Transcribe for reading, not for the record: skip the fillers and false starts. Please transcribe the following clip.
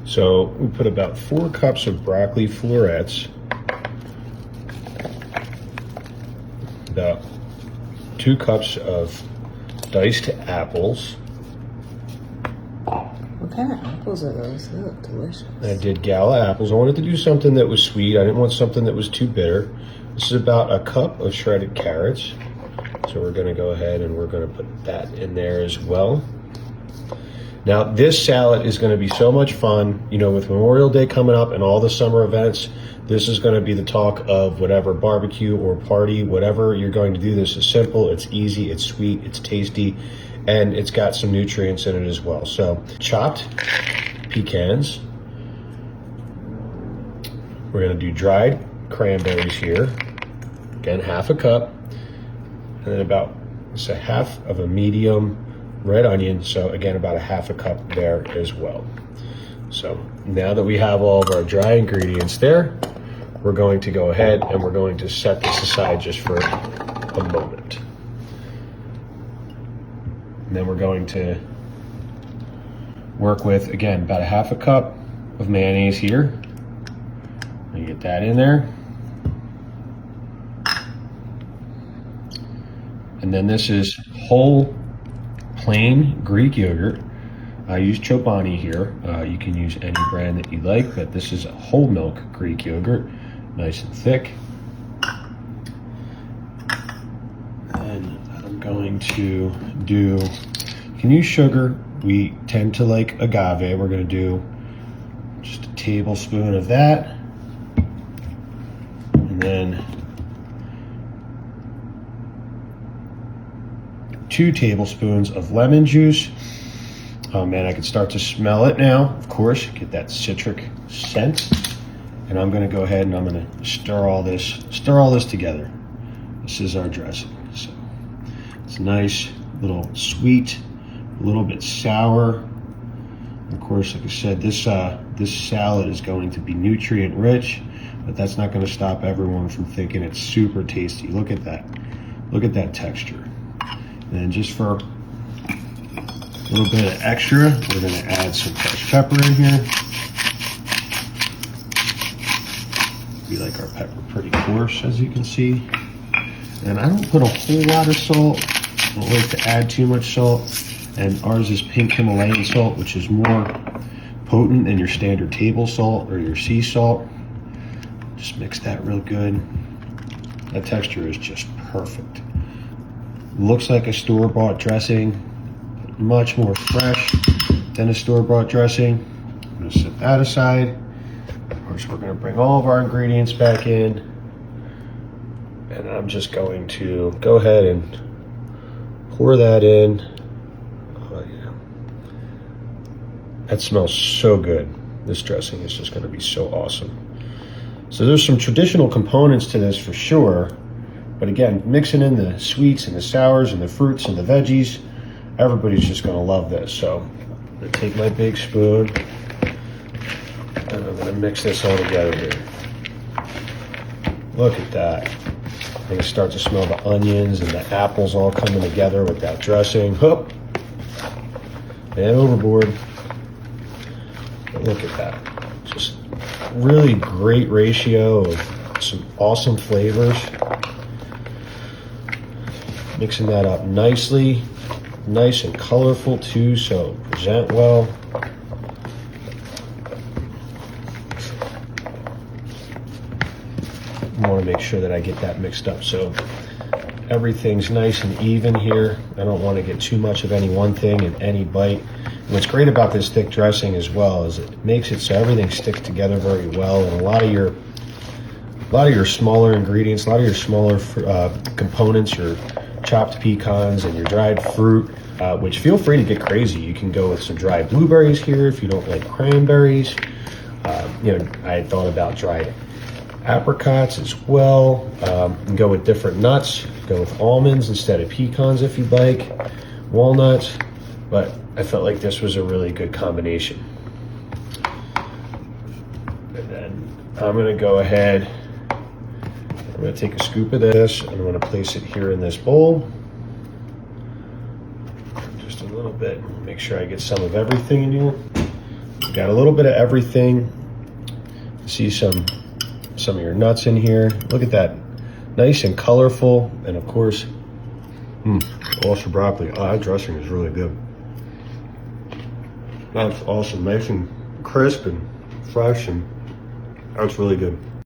So we put about 4 cups of broccoli florets, about 2 cups of diced apples. What kind of apples are those? They look delicious. I did gala apples. I wanted to do something that was sweet. I didn't want something that was too bitter. This is about a cup of shredded carrots. So we're gonna go ahead and we're gonna put that in there as well. Now this salad is gonna be so much fun. You know, with Memorial Day coming up and all the summer events, this is gonna be the talk of whatever barbecue or party, whatever you're going to do. This is simple, it's easy, it's sweet, it's tasty, and it's got some nutrients in it as well. So chopped pecans. We're gonna do dried cranberries here. Again, half a cup. And then about, say, half of a medium red onion. So again, about a half a cup there as well. So now that we have all of our dry ingredients there, we're going to go ahead and we're going to set this aside just for a moment. And then we're going to work with, again, about a half a cup of mayonnaise here. You get that in there. And then this is whole plain Greek yogurt. I use Chobani here. You can use any brand that you like, but this is whole milk Greek yogurt, nice and thick. And I'm going to do, you can use sugar. We tend to like agave. We're going to do just a tablespoon of that. And then 2 tablespoons of lemon juice. Oh man, I can start to smell it now. Of course, get that citric scent. And I'm gonna go ahead and I'm gonna stir all this together. This is our dressing. So it's nice, little sweet, a little bit sour. Of course, like I said, this salad is going to be nutrient rich, but that's not gonna stop everyone from thinking it's super tasty. Look at that. Look at that texture. And then just for a little bit of extra, we're gonna add some fresh pepper in here. We like our pepper pretty coarse, as you can see. And I don't put a whole lot of salt. I don't like to add too much salt. And ours is pink Himalayan salt, which is more potent than your standard table salt or your sea salt. Just mix that real good. That texture is just perfect. Looks like a store-bought dressing, much more fresh than a store-bought dressing. I'm gonna set that aside. Of course, we're gonna bring all of our ingredients back in. And I'm just going to go ahead and pour that in. Oh yeah. That smells so good. This dressing is just gonna be so awesome. So there's some traditional components to this for sure. But again, mixing in the sweets and the sours and the fruits and the veggies, everybody's just gonna love this. So I'm gonna take my big spoon and I'm gonna mix this all together here. Look at that. I can start to smell the onions and the apples all coming together with that dressing. Hup! And overboard. But look at that. Just really great ratio of some awesome flavors. Mixing that up nicely, nice and colorful too, so present well. I want to make sure that I get that mixed up so everything's nice and even here. I don't want to get too much of any one thing in any bite. And what's great about this thick dressing as well is it makes it so everything sticks together very well, and a lot of your smaller ingredients, a lot of your smaller components, your chopped pecans and your dried fruit, which feel free to get crazy. You can go with some dried blueberries here if you don't like cranberries. You know, I thought about dried apricots as well. You can go with different nuts. Go with almonds instead of pecans if you'd like, walnuts. But I felt like this was a really good combination. And then I'm gonna go ahead, I'm gonna take a scoop of this and I'm gonna place it here in this bowl. bit. Make sure I get some of everything in here. Got a little bit of everything. See some of your nuts in here. Look at that, nice and colorful. And of course, also broccoli. Oh, that dressing is really good. That's awesome, nice and crisp and fresh, and that's really good.